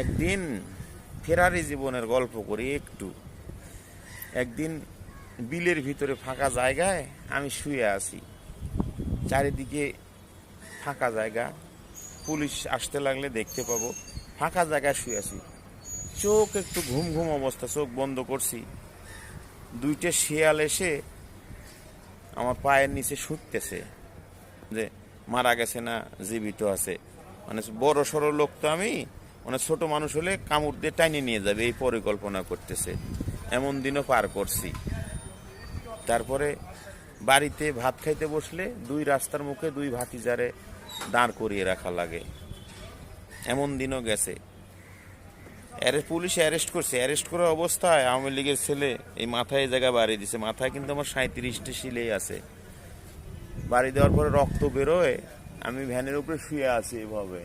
একদিন ফেরারি জীবনের গল্প করি একটু। একদিন বিলের ভিতরে ফাঁকা জায়গায় আমি শুয়ে আছি, চারিদিকে ফাঁকা জায়গা, পুলিশ আসতে লাগলে দেখতে পাবো। ফাঁকা জায়গায় শুয়ে আছি, চোখ একটু ঘুম ঘুম অবস্থা, চোখ বন্ধ করছি। দুইটা শিয়াল এসে আমার পায়ের নিচে শুঁকতেছে যে মারা গেছে না জীবিত আছে। মানে বড় সড়ো লোক তো আমি, মানে ছোট মানুষ হলে কামড় দিয়ে টাইনে নিয়ে যাবে এই পরিকল্পনা করতেছে। এমন দিনও পার করছি। তারপরে বাড়িতে ভাত খাইতে বসলে দুই রাস্তার মুখে দুই ভাতিজারে দাঁড় করিয়ে রাখা লাগে, এমন দিনও গেছে। পুলিশে অ্যারেস্ট করছে, অ্যারেস্ট করার অবস্থায় আওয়ামী লীগের ছেলে এই মাথায় এই জায়গায় বাড়ি দিছে। মাথায় কিন্তু আমার 37টি সিলেই আছে। বাড়ি দেওয়ার পরে রক্ত বেরোয়, আমি ভ্যানের উপরে শুয়ে আছি এভাবে।